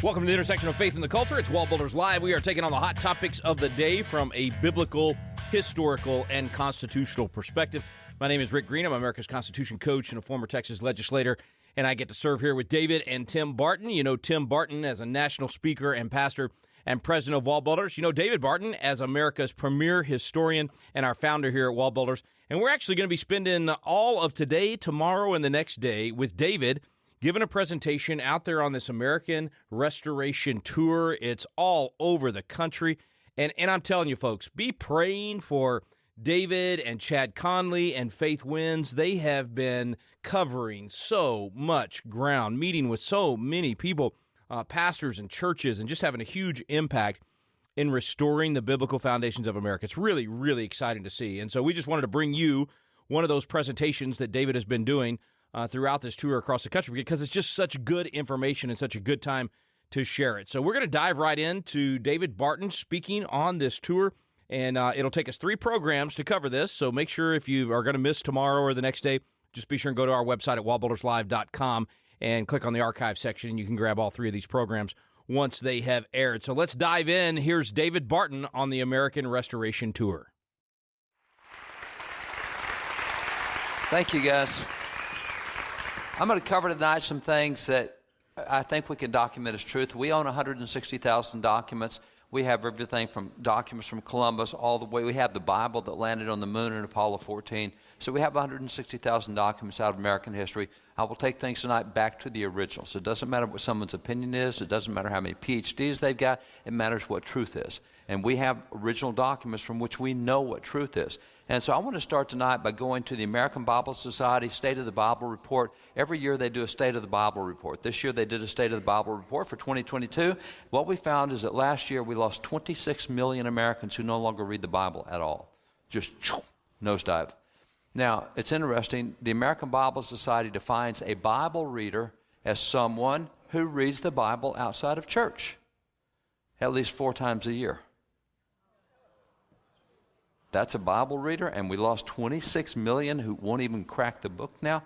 Welcome to the intersection of faith and the culture. It's WallBuilders Live. We are taking on the hot topics of the day from a biblical, historical, and constitutional perspective. My name is Rick Green. I'm America's Constitution coach and a former Texas legislator, and I get to serve here with David and Tim Barton. You know Tim Barton as a national speaker and pastor and president of WallBuilders. You know David Barton as America's premier historian and our founder here at WallBuilders. And we're actually going to be spending all of today, tomorrow, and the next day with David giving a presentation out there on this American Restoration Tour. It's all over the country. And I'm telling you, folks, be praying for David and Chad Conley and Faith Wins. They have been covering so much ground, meeting with so many people, pastors and churches, and just having a huge impact in restoring the biblical foundations of America. It's really, really exciting to see. And so we just wanted to bring you one of those presentations that David has been doing throughout this tour across the country, because it's just such good information and such a good time to share it. So we're going to dive right into David Barton speaking on this tour, and it'll take us 3 programs to cover this. So make sure if you are going to miss tomorrow or the next day, just be sure and go to our website at wallbuilderslive.com and click on the archive section, and you can grab all 3 of these programs once they have aired. So let's dive in. Here's David Barton on the American Restoration Tour. Thank you, guys. I'm going to cover tonight some things that I think we can document as truth. We own 160,000 documents. We have everything from documents from Columbus all the way. We have the Bible that landed on the moon in Apollo 14. So we have 160,000 documents out of American history. I will take things tonight back to the originals. It doesn't matter what someone's opinion is. It doesn't matter how many PhDs they've got. It matters what truth is. And we have original documents from which we know what truth is. And so I want to start tonight by going to the American Bible Society State of the Bible Report. Every year they do a State of the Bible Report. This year they did a State of the Bible Report for 2022. What we found is that last year we lost 26 million Americans who no longer read the Bible at all. Just nosedive. Now, it's interesting. The American Bible Society defines a Bible reader as someone who reads the Bible outside of church at least 4 times a year. That's a Bible reader, and we lost 26 million who won't even crack the book now.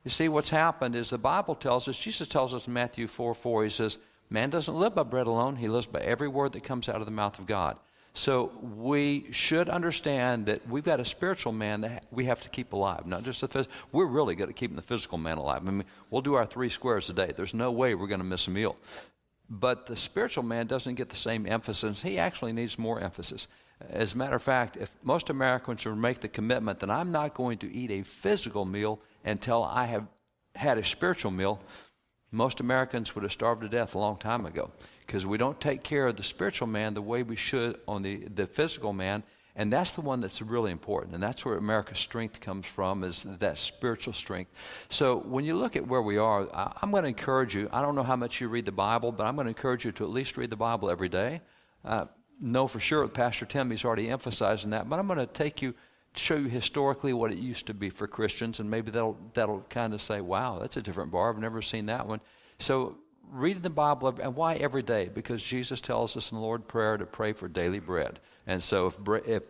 You see, what's happened is the Bible tells us, Jesus tells us in Matthew 4:4, he says, man doesn't live by bread alone, he lives by every word that comes out of the mouth of God. So we should understand that we've got a spiritual man that we have to keep alive, not just the physical. We're really good at keeping the physical man alive. I mean, we'll do our 3 squares a day. There's no way we're going to miss a meal. But the spiritual man doesn't get the same emphasis. He actually needs more emphasis. As a matter of fact, if most Americans would make the commitment that I'm not going to eat a physical meal until I have had a spiritual meal, most Americans would have starved to death a long time ago, because we don't take care of the spiritual man the way we should on the physical man, and that's the one that's really important, and that's where America's strength comes from, is that spiritual strength. So when you look at where we are, I'm going to encourage you. I don't know how much you read the Bible, but I'm going to encourage you to at least read the Bible every day. Know for sure, Pastor Tim, he's already emphasizing that, but I'm going to show you historically what it used to be for Christians, and maybe that'll kind of say, wow, that's a different bar. I've never seen that one. So reading the Bible, and why every day? Because Jesus tells us in the Lord's Prayer to pray for daily bread. And so if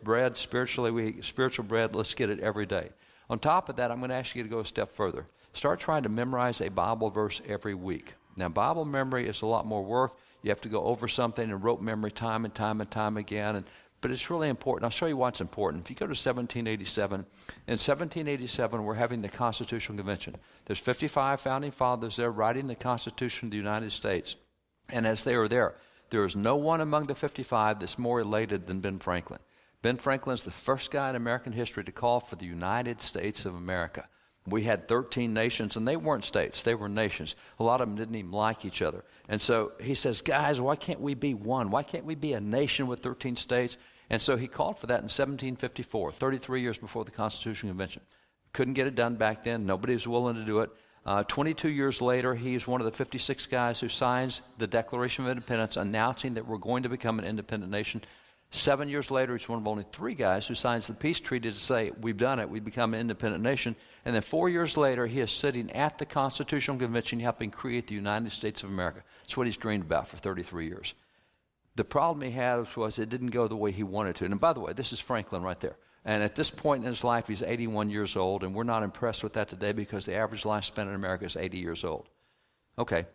bread, spiritual bread, let's get it every day. On top of that, I'm going to ask you to go a step further. Start trying to memorize a Bible verse every week. Now, Bible memory is a lot more work. You have to go over something and rote memory time and time and time again. But it's really important. I'll show you why it's important. If you go to 1787, in 1787, we're having the Constitutional Convention. There's 55 founding fathers there writing the Constitution of the United States. And as they were there is no one among the 55 that's more elated than Ben Franklin. Ben Franklin's the first guy in American history to call for the United States of America. We had 13 nations, and they weren't states. They were nations. A lot of them didn't even like each other. And so he says, guys, why can't we be one? Why can't we be a nation with 13 states? And so he called for that in 1754, 33 years before the Constitutional Convention. Couldn't get it done back then. Nobody was willing to do it. 22 years later, he's one of the 56 guys who signs the Declaration of Independence announcing that we're going to become an independent nation. 7 years later, he's one of only 3 guys who signs the peace treaty to say, we've done it, we've become an independent nation. And then 4 years later, he is sitting at the Constitutional Convention helping create the United States of America. That's what he's dreamed about for 33 years. The problem he had was it didn't go the way he wanted to. And by the way, this is Franklin right there. And at this point in his life, he's 81 years old, and we're not impressed with that today because the average lifespan in America is 80 years old. Okay.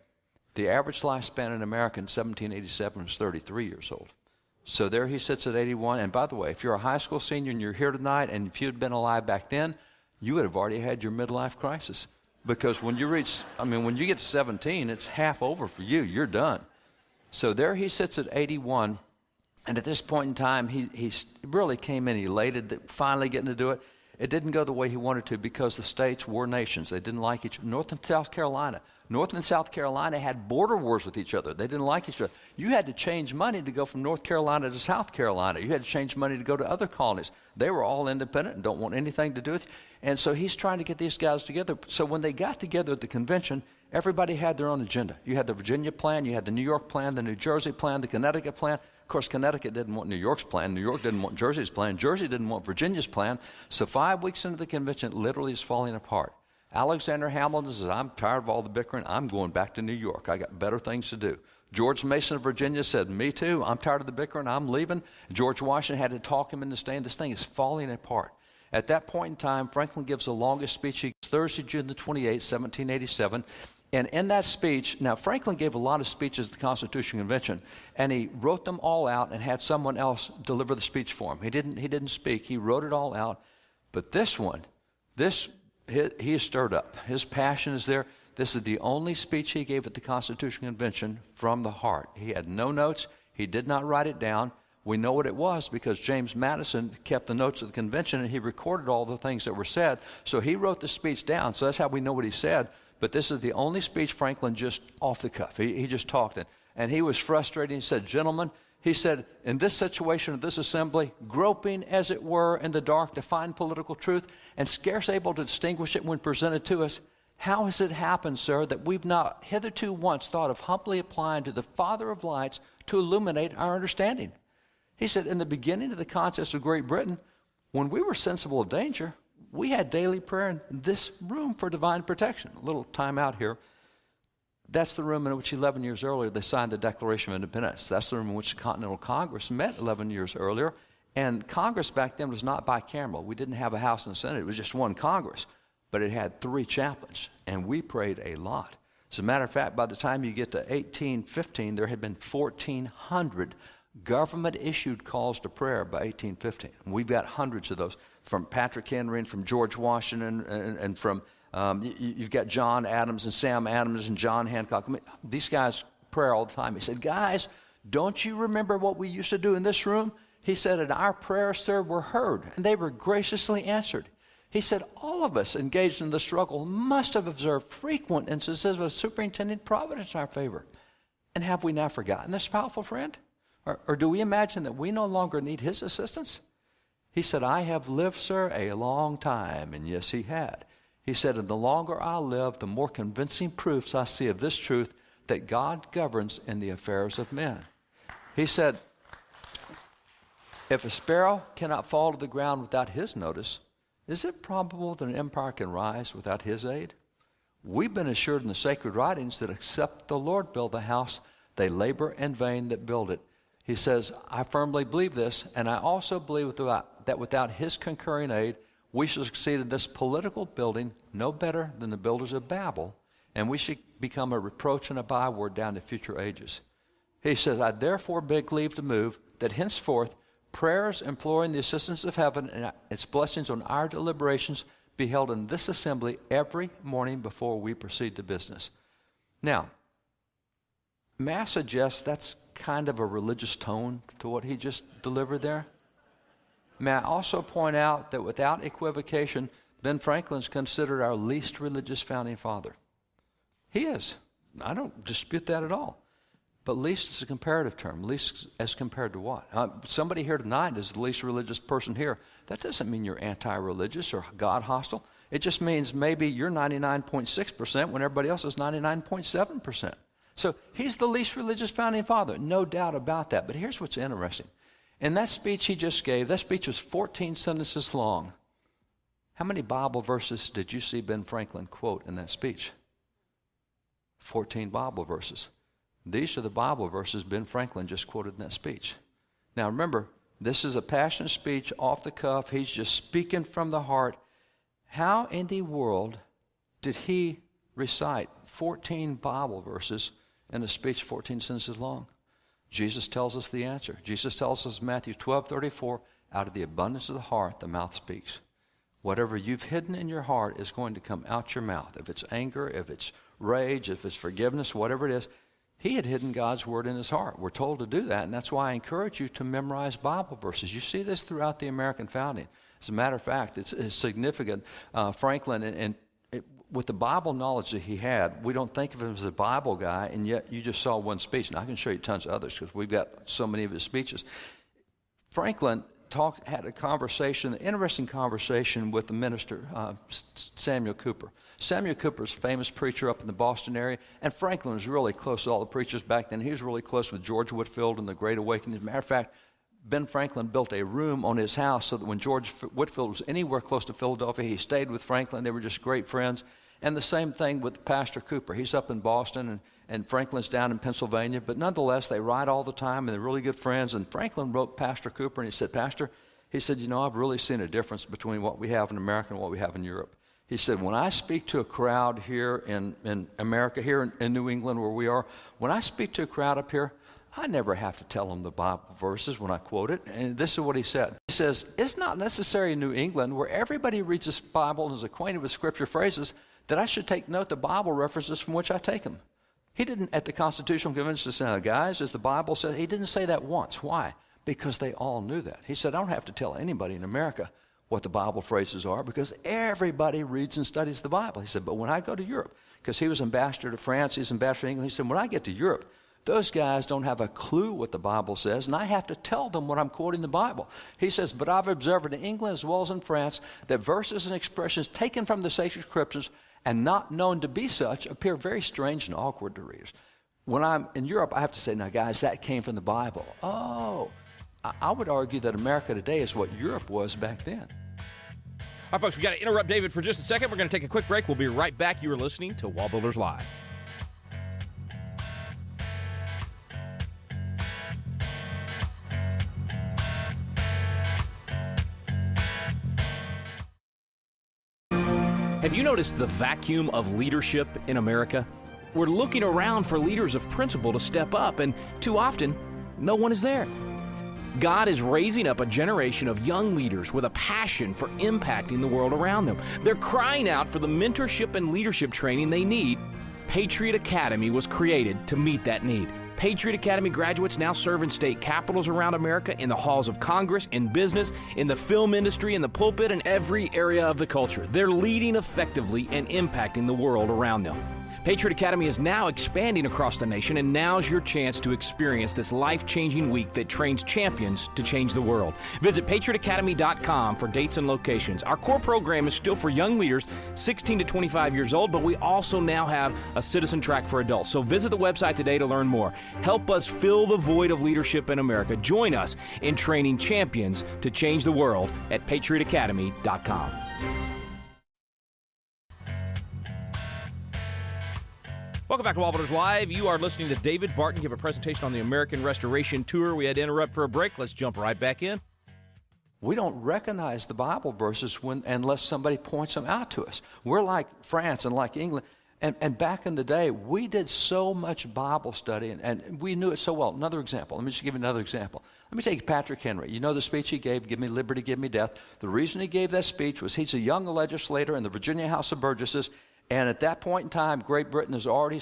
The average lifespan in America in 1787 was 33 years old. So there he sits at 81. And by the way, if you're a high school senior and you're here tonight, and if you'd been alive back then, you would have already had your midlife crisis. Because when you when you get to 17, it's half over for you. You're done. So there he sits at 81. And at this point in time, he really came in elated that finally getting to do it. It didn't go the way he wanted to because the states were nations. They didn't like each other. North and South Carolina. North and South Carolina had border wars with each other. They didn't like each other. You had to change money to go from North Carolina to South Carolina. You had to change money to go to other colonies. They were all independent and don't want anything to do with you. And so he's trying to get these guys together. So when they got together at the convention, everybody had their own agenda. You had the Virginia plan, you had the New York plan, the New Jersey plan, the Connecticut plan. Of course, Connecticut didn't want New York's plan. New York didn't want Jersey's plan. Jersey didn't want Virginia's plan. So 5 weeks into the convention, it literally is falling apart. Alexander Hamilton says, I'm tired of all the bickering. I'm going back to New York. I got better things to do. George Mason of Virginia said, me too. I'm tired of the bickering. I'm leaving. George Washington had to talk him into staying. This thing is falling apart. At that point in time, Franklin gives the longest speech. He gives Thursday, June the 28th, 1787. And in that speech, now Franklin gave a lot of speeches at the Constitutional Convention, and he wrote them all out and had someone else deliver the speech for him. He didn't speak. He wrote it all out. But this one, he is stirred up. His passion is there. This is the only speech he gave at the Constitutional Convention from the heart. He had no notes. He did not write it down. We know what it was because James Madison kept the notes of the convention, and he recorded all the things that were said. So he wrote the speech down. So that's how we know what he said. But this is the only speech Franklin just off the cuff. He just talked it. And he was frustrated. He said, gentlemen, he said, in this situation of this assembly, groping as it were in the dark to find political truth and scarce able to distinguish it when presented to us, how has it happened, sir, that we've not hitherto once thought of humbly applying to the Father of lights to illuminate our understanding? He said, in the beginning of the contest of Great Britain, when we were sensible of danger, we had daily prayer in this room for divine protection. A little time out here. That's the room in which 11 years earlier they signed the Declaration of Independence. That's the room in which the Continental Congress met 11 years earlier. And Congress back then was not bicameral. We didn't have a House and a Senate. It was just one Congress. But it had 3 chaplains, and we prayed a lot. As a matter of fact, by the time you get to 1815, there had been 1,400 government-issued calls to prayer by 1815. And we've got hundreds of those from Patrick Henry and from George Washington and from, you've got John Adams and Sam Adams and John Hancock. I mean, these guys pray all the time. He said, guys, don't you remember what we used to do in this room? He said, and our prayers, sir, were heard, and they were graciously answered. He said, all of us engaged in the struggle must have observed frequent instances of superintending providence in our favor. And have we now forgotten this powerful friend? Or do we imagine that we no longer need his assistance? He said, I have lived, sir, a long time. And yes, he had. He said, and the longer I live, the more convincing proofs I see of this truth that God governs in the affairs of men. He said, if a sparrow cannot fall to the ground without his notice, is it probable that an empire can rise without his aid? We've been assured in the sacred writings that except the Lord build the house, they labor in vain that build it. He says, I firmly believe this, and I also believe that without his concurring aid, we shall succeed in this political building no better than the builders of Babel, and we should become a reproach and a byword down to future ages. He says, I therefore beg leave to move that henceforth prayers imploring the assistance of heaven and its blessings on our deliberations be held in this assembly every morning before we proceed to business. Now, may I suggest that's kind of a religious tone to what he just delivered there? May I also point out that without equivocation, Ben Franklin's considered our least religious founding father. He is. I don't dispute that at all. But least is a comparative term. Least as compared to what? Somebody here tonight is the least religious person here. That doesn't mean you're anti-religious or God hostile. It just means maybe you're 99.6% when everybody else is 99.7%. So he's the least religious founding father, no doubt about that. But here's what's interesting. In that speech he just gave, that speech was 14 sentences long. How many Bible verses did you see Ben Franklin quote in that speech? 14 Bible verses. These are the Bible verses Ben Franklin just quoted in that speech. Now remember, this is a passionate speech off the cuff. He's just speaking from the heart. How in the world did he recite 14 Bible verses in a speech 14 sentences long? Jesus tells us the answer. Jesus tells us in Matthew 12:34, out of the abundance of the heart, the mouth speaks. Whatever you've hidden in your heart is going to come out your mouth. If it's anger, if it's rage, if it's forgiveness, whatever it is, he had hidden God's word in his heart. We're told to do that, and that's why I encourage you to memorize Bible verses. You see this throughout the American founding. As a matter of fact, it's significant. Franklin, and with the Bible knowledge that he had, we don't think of him as a Bible guy, and yet you just saw one speech. And I can show you tons of others because we've got so many of his speeches. Franklin had a conversation, an interesting conversation with the minister, Samuel Cooper. Samuel Cooper's a famous preacher up in the Boston area, and Franklin was really close to all the preachers back then. He was really close with George Whitefield and the Great Awakening. As a matter of fact, Ben Franklin built a room on his house so that when George Whitefield was anywhere close to Philadelphia, he stayed with Franklin. They were just great friends. And the same thing with Pastor Cooper. He's up in Boston, and Franklin's down in Pennsylvania. But nonetheless, they ride all the time, and they're really good friends. And Franklin wrote Pastor Cooper, and he said, Pastor, he said, you know, I've really seen a difference between what we have in America and what we have in Europe. He said, when I speak to a crowd here in America, here in New England where we are, when I speak to a crowd up here, I never have to tell them the Bible verses when I quote it. And this is what he said. He says, it's not necessary in New England, where everybody reads this Bible and is acquainted with scripture phrases, that I should take note the Bible references from which I take them. He didn't, at the Constitutional Convention, say, guys, as the Bible said, he didn't say that once. Why? Because they all knew that. He said, I don't have to tell anybody in America what the Bible phrases are because everybody reads and studies the Bible. He said, but when I go to Europe, because he was ambassador to France, he's ambassador to England, he said, when I get to Europe, those guys don't have a clue what the Bible says, and I have to tell them when I'm quoting the Bible. He says, but I've observed in England as well as in France that verses and expressions taken from the sacred scriptures and not known to be such appear very strange and awkward to readers. When I'm in Europe, I have to say, now guys, that came from the Bible. Oh, I would argue that America today is what Europe was back then. All right, folks, we got to interrupt David for just a second. We're going to take a quick break. We'll be right back. You are listening to WallBuilders Live. Have you noticed the vacuum of leadership in America? We're looking around for leaders of principle to step up, and too often, no one is there. God is raising up a generation of young leaders with a passion for impacting the world around them. They're crying out for the mentorship and leadership training they need. Patriot Academy was created to meet that need. Patriot Academy graduates now serve in state capitals around America, in the halls of Congress, in business, in the film industry, in the pulpit, and every area of the culture. They're leading effectively and impacting the world around them. Patriot Academy is now expanding across the nation, and now's your chance to experience this life-changing week that trains champions to change the world. Visit patriotacademy.com for dates and locations. Our core program is still for young leaders 16 to 25 years old, but we also now have a citizen track for adults. So visit the website today to learn more. Help us fill the void of leadership in America. Join us in training champions to change the world at patriotacademy.com. Welcome back to WallBuilders Live. You are listening to David Barton give a presentation on the American Restoration Tour. We had to interrupt for a break. Let's jump right back in. We don't recognize the Bible verses unless somebody points them out to us. We're like France and like England. And back in the day, we did so much Bible study, and we knew it so well. Another example. Let me just give you another example. Let me take Patrick Henry. You know the speech he gave, Give Me Liberty, Give Me Death. The reason he gave that speech was he's a young legislator in the Virginia House of Burgesses. And at that point in time, Great Britain has already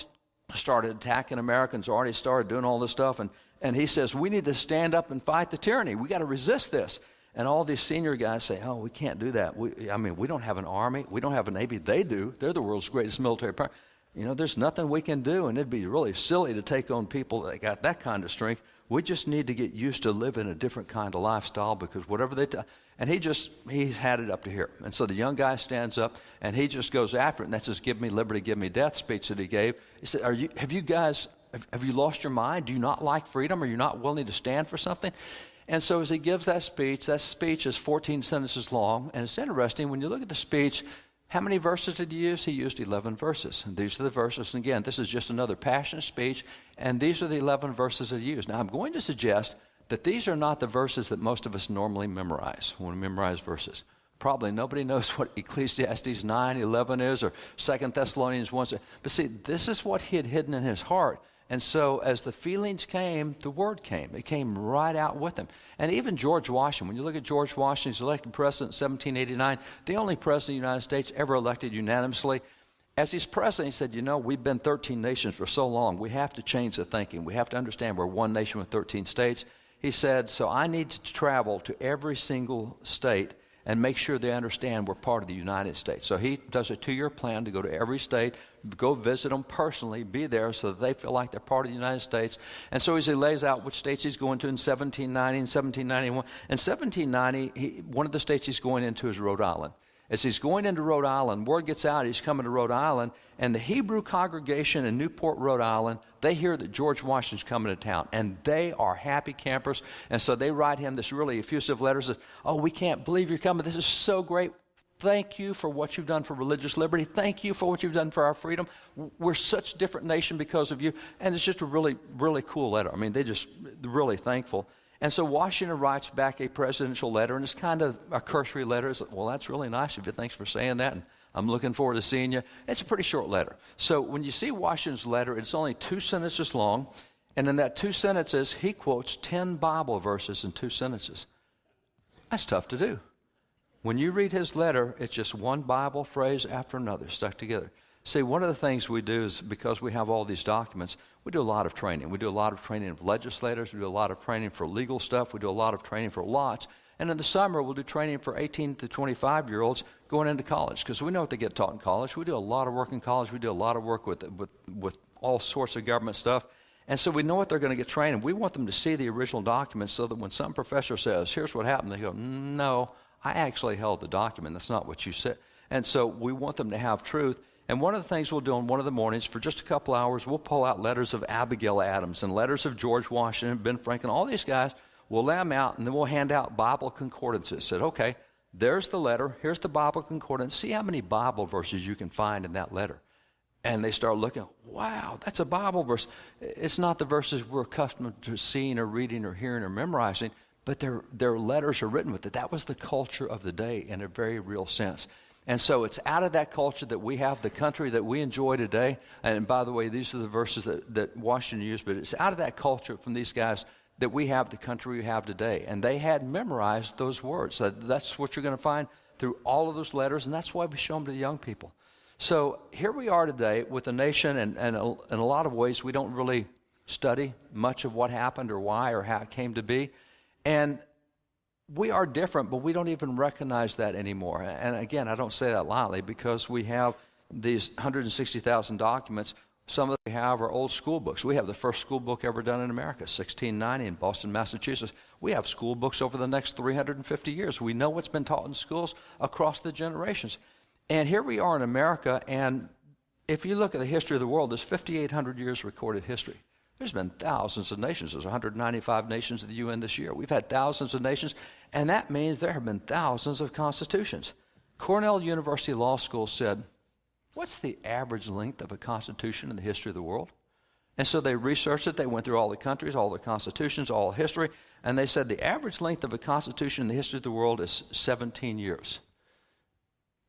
started attacking Americans, already started doing all this stuff. And he says, we need to stand up and fight the tyranny. We got to resist this. And all these senior guys say, oh, we can't do that. We don't have an army. We don't have a navy. They do. They're the world's greatest military power. You know, there's nothing we can do. And it'd be really silly to take on people that got that kind of strength. We just need to get used to living a different kind of lifestyle because whatever they tell. And he's had it up to here. And so the young guy stands up and he just goes after it. And that's his Give Me Liberty, Give Me Death speech that he gave. He said, have you lost your mind? Do you not like freedom? Are you not willing to stand for something? And so as he gives that speech is 14 sentences long. And it's interesting, when you look at the speech, how many verses did he use? He used 11 verses. And these are the verses. And again, this is just another passionate speech. And these are the 11 verses that he used. Now, I'm going to suggest that these are not the verses that most of us normally memorize when we memorize verses. Probably nobody knows what Ecclesiastes 9:11 is or 2 Thessalonians 1. But see, this is what he had hidden in his heart. And so as the feelings came, the word came. It came right out with him. And even George Washington, when you look at George Washington, he's elected president in 1789, the only president of the United States ever elected unanimously. As he's president, he said, we've been 13 nations for so long. We have to change the thinking. We have to understand we're one nation with 13 states. He said, so I need to travel to every single state and make sure they understand we're part of the United States. So he does a 2-year plan to go to every state, go visit them personally, be there so that they feel like they're part of the United States. And so as he lays out which states he's going to in 1790 and 1791, in 1790, one of the states he's going into is Rhode Island. As he's going into Rhode Island, word gets out he's coming to Rhode Island, and the Hebrew congregation in Newport, Rhode Island, they hear that George Washington's coming to town, and they are happy campers. And so they write him this really effusive letter that says, oh, we can't believe you're coming. This is so great. Thank you for what you've done for religious liberty. Thank you for what you've done for our freedom. We're such a different nation because of you. And it's just a really, really cool letter. I mean, they're really thankful. And so Washington writes back a presidential letter, and it's kind of a cursory letter. It's like, well, that's really nice of you. Thanks for saying that, and I'm looking forward to seeing you. It's a pretty short letter. So when you see Washington's letter, it's only 2 sentences long, and in that 2 sentences, he quotes 10 Bible verses in 2 sentences. That's tough to do. When you read his letter, it's just one Bible phrase after another stuck together. See, one of the things we do is because we have all these documents, we do a lot of training. We do a lot of training of legislators. We do a lot of training for legal stuff. We do a lot of training for lots. And in the summer, we'll do training for 18 to 25-year-olds going into college because we know what they get taught in college. We do a lot of work in college. We do a lot of work with all sorts of government stuff. And so we know what they're going to get trained in. We want them to see the original documents so that when some professor says, here's what happened, they go, no, I actually held the document. That's not what you said. And so we want them to have truth. And one of the things we'll do on one of the mornings, for just a couple hours, we'll pull out letters of Abigail Adams and letters of George Washington, Ben Franklin, all these guys. We'll lay them out, and then we'll hand out Bible concordances. Said, okay, there's the letter. Here's the Bible concordance. See how many Bible verses you can find in that letter. And they start looking, wow, that's a Bible verse. It's not the verses we're accustomed to seeing or reading or hearing or memorizing, but their letters are written with it. That was the culture of the day in a very real sense. And so it's out of that culture that we have the country that we enjoy today. And by the way, these are the verses that Washington used, but it's out of that culture from these guys that we have the country we have today. And they had memorized those words. So that's what you're going to find through all of those letters, and that's why we show them to the young people. So here we are today with a nation, and in a lot of ways we don't really study much of what happened or why or how it came to be. And we are different, but we don't even recognize that anymore. And again, I don't say that lightly because we have these 160,000 documents. Some of them we have are old school books. We have the first school book ever done in America, 1690 in Boston, Massachusetts. We have school books over the next 350 years. We know what's been taught in schools across the generations. And here we are in America, and if you look at the history of the world, there's 5,800 years recorded history. There's been thousands of nations. There's 195 nations at the UN this year. We've had thousands of nations, and that means there have been thousands of constitutions. Cornell University Law School said, what's the average length of a constitution in the history of the world? And so they researched it. They went through all the countries, all the constitutions, all history, and they said the average length of a constitution in the history of the world is 17 years.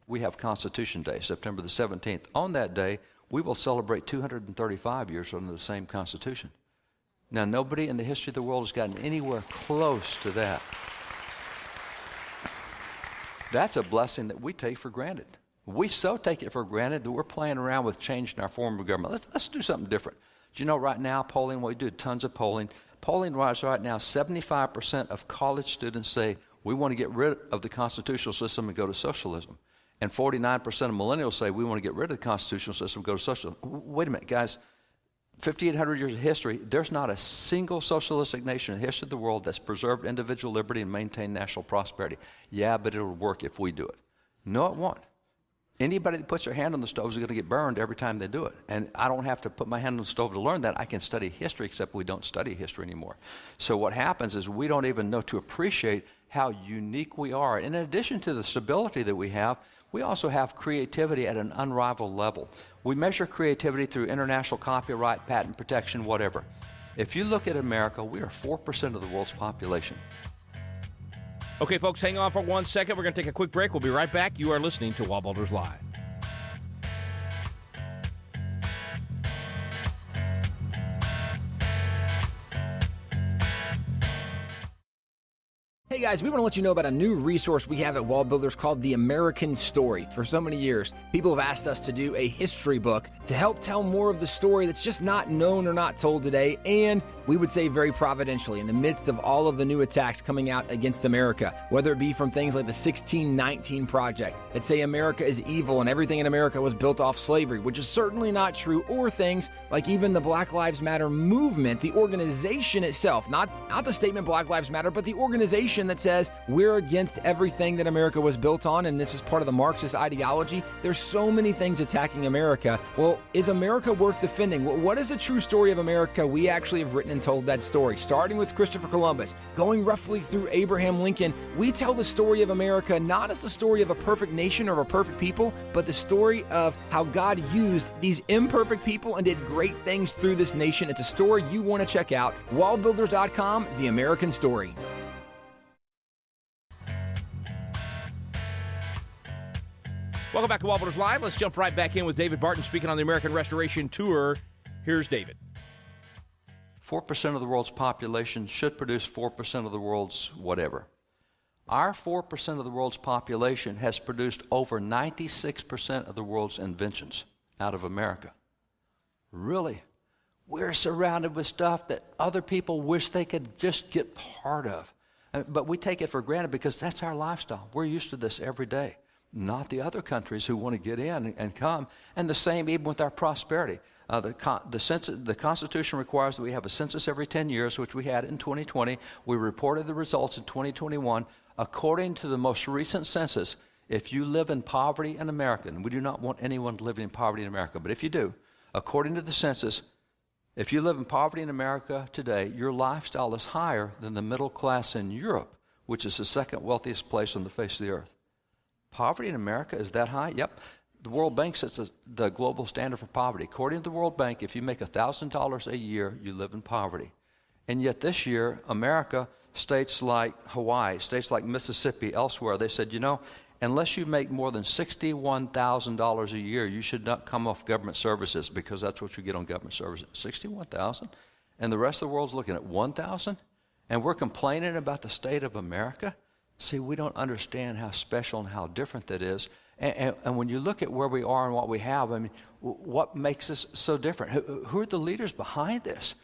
We have Constitution Day, September the 17th. On that day, we will celebrate 235 years under the same Constitution. Now, nobody in the history of the world has gotten anywhere close to that. That's a blessing that we take for granted. We so take it for granted that we're playing around with changing our form of government. Let's do something different. Do you know right now, polling, we do tons of polling. Polling right now, 75% of college students say we want to get rid of the constitutional system and go to socialism. And 49% of millennials say we want to get rid of the constitutional system and go to socialism. Wait a minute, guys. 5,800 years of history, there's not a single socialistic nation in the history of the world that's preserved individual liberty and maintained national prosperity. Yeah, but it'll work if we do it. No, it won't. Anybody that puts their hand on the stove is going to get burned every time they do it. And I don't have to put my hand on the stove to learn that. I can study history, except we don't study history anymore. So what happens is we don't even know to appreciate how unique we are. And in addition to the stability that we have, we also have creativity at an unrivaled level. We measure creativity through international copyright, patent protection, whatever. If you look at America, we are 4% of the world's population. Okay, folks, hang on for 1 second. We're going to take a quick break. We'll be right back. You are listening to WallBuilders Live. Hey guys, we want to let you know about a new resource we have at WallBuilders called The American Story. For so many years, people have asked us to do a history book to help tell more of the story that's just not known or not told today, and we would say very providentially in the midst of all of the new attacks coming out against America, whether it be from things like the 1619 Project that say America is evil and everything in America was built off slavery, which is certainly not true, or things like even the Black Lives Matter movement, the organization itself, not the statement Black Lives Matter, but the organization that says we're against everything that America was built on, and this is part of the Marxist ideology. There's so many things attacking America. Well, is America worth defending? What is a true story of America? We actually have written and told that story, starting with Christopher Columbus, going roughly through Abraham Lincoln. We tell the story of America not as the story of a perfect nation or a perfect people, but the story of how God used these imperfect people and did great things through this nation. It's a story you want to check out. WallBuilders.com, The American Story. Welcome back to WallBuilders Live. Let's jump right back in with David Barton speaking on the American Restoration Tour. Here's David. 4% of the world's population should produce 4% of the world's whatever. Our 4% of the world's population has produced over 96% of the world's inventions out of America. Really? We're surrounded with stuff that other people wish they could just get part of. But we take it for granted because that's our lifestyle. We're used to this every day. Not the other countries who want to get in and come. And the same even with our prosperity. The Constitution requires that we have a census every 10 years, which we had in 2020. We reported the results in 2021. According to the most recent census, if you live in poverty in America, and we do not want anyone living in poverty in America, but if you do, according to the census, if you live in poverty in America today, your lifestyle is higher than the middle class in Europe, which is the second wealthiest place on the face of the earth. Poverty in America is that high? Yep. The World Bank sets the global standard for poverty. According to the World Bank, if you make $1,000 a year, you live in poverty. And yet this year, America, states like Hawaii, states like Mississippi, elsewhere, they said, unless you make more than $61,000 a year, you should not come off government services because that's what you get on government services. $61,000? And the rest of the world's looking at $1,000? And we're complaining about the state of America? See, we don't understand how special and how different that is. And when you look at where we are and what we have, what makes us so different? Who are the leaders behind this?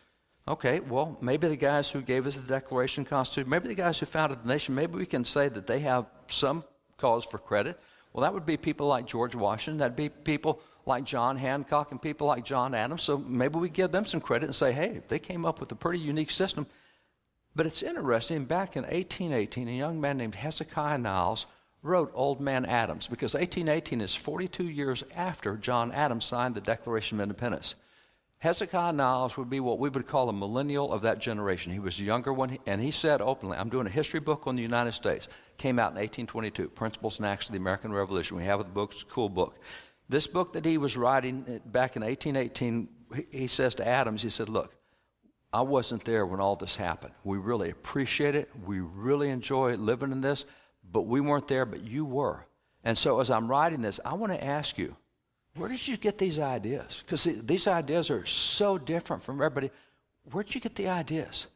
Okay, well, maybe the guys who gave us the Declaration Constitution, maybe the guys who founded the nation, maybe we can say that they have some cause for credit. Well, that would be people like George Washington. That'd be people like John Hancock and people like John Adams. So maybe we give them some credit and say, hey, they came up with a pretty unique system. But it's interesting, back in 1818, a young man named Hezekiah Niles wrote Old Man Adams, because 1818 is 42 years after John Adams signed the Declaration of Independence. Hezekiah Niles would be what we would call a millennial of that generation. He was a younger one, and he said openly, I'm doing a history book on the United States. Came out in 1822, Principles and Acts of the American Revolution. We have the book, it's a cool book. This book that he was writing back in 1818, he says to Adams, he said, look, I wasn't there when all this happened. We really appreciate it. We really enjoy living in this, but we weren't there, but you were. And so as I'm writing this, I want to ask you, where did you get these ideas? Because these ideas are so different from everybody. Where did you get the ideas?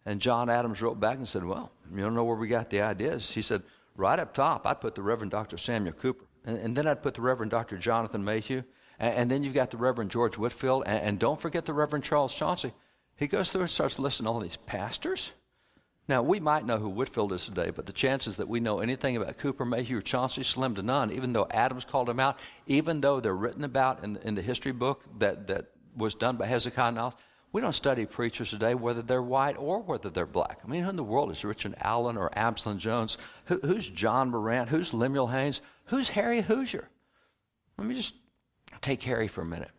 And John Adams wrote back and said, well, you don't know where we got the ideas. He said, right up top, I'd put the Reverend Dr. Samuel Cooper. And then I'd put the Reverend Dr. Jonathan Mayhew. And then you've got the Reverend George Whitefield. And don't forget the Reverend Charles Chauncey. He goes through and starts listing all these pastors. Now, we might know who Whitefield is today, but the chances that we know anything about Cooper, Mayhew, or Chauncey, slim to none, even though Adams called them out, even though they're written about in the history book that was done by Hezekiah Niles. We don't study preachers today, whether they're white or whether they're black. I mean, who in the world is Richard Allen or Absalom Jones? Who's John Morant? Who's Lemuel Haynes? Who's Harry Hoosier? Let me just take Harry for a minute.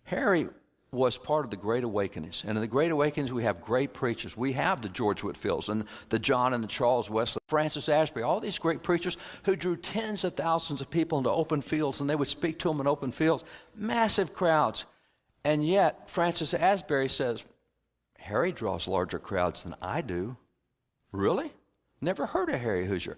Harry was part of the Great Awakenings. And in the Great Awakenings, we have great preachers. We have the George Whitefields and the John and the Charles Wesley, Francis Asbury, all these great preachers who drew tens of thousands of people into open fields, and they would speak to them in open fields, massive crowds. And yet, Francis Asbury says, Harry draws larger crowds than I do. Really? Never heard of Harry Hoosier.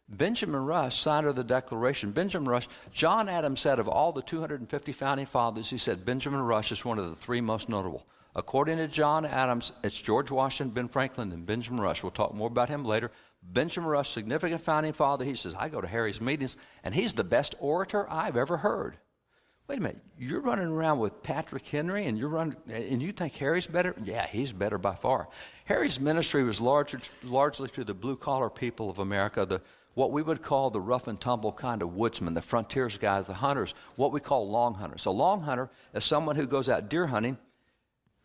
Benjamin Rush, signer of the Declaration, Benjamin Rush, John Adams said of all the 250 founding fathers, he said Benjamin Rush is one of the three most notable. According to John Adams, it's George Washington, Ben Franklin, and Benjamin Rush. We'll talk more about him later. Benjamin Rush, significant founding father, he says, I go to Harry's meetings, and he's the best orator I've ever heard. Wait a minute, you're running around with Patrick Henry, and you think Harry's better? Yeah, he's better by far. Harry's ministry was largely to the blue-collar people of America, what we would call the rough-and-tumble kind of woodsmen, the frontiers guys, the hunters, what we call long hunters. A long hunter is someone who goes out deer hunting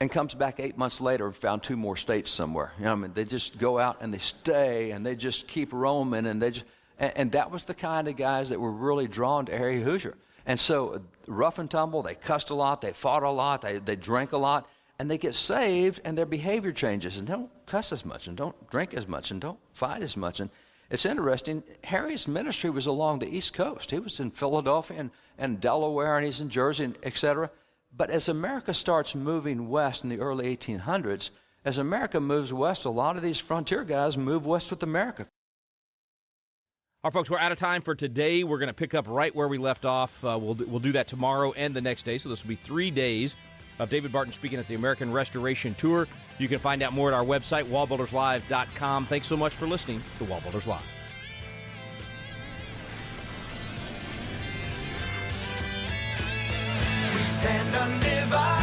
and comes back 8 months later and found 2 more states somewhere. You know what I mean? They just go out and they stay and they just keep roaming, and and that was the kind of guys that were really drawn to Harry Hoosier. And so rough and tumble, they cussed a lot, they fought a lot, they drank a lot, and they get saved and their behavior changes and don't cuss as much and don't drink as much and don't fight as much. And it's interesting, Harry's ministry was along the East Coast. He was in Philadelphia and Delaware, and he's in Jersey, etc. But as America starts moving west in the early 1800s, as America moves west, a lot of these frontier guys move west with America. All right, folks, we're out of time for today. We're going to pick up right where we left off. We'll do that tomorrow and the next day. So this will be 3 days of David Barton speaking at the American Restoration Tour. You can find out more at our website, wallbuilderslive.com. Thanks so much for listening to WallBuilders Live. We stand undivided.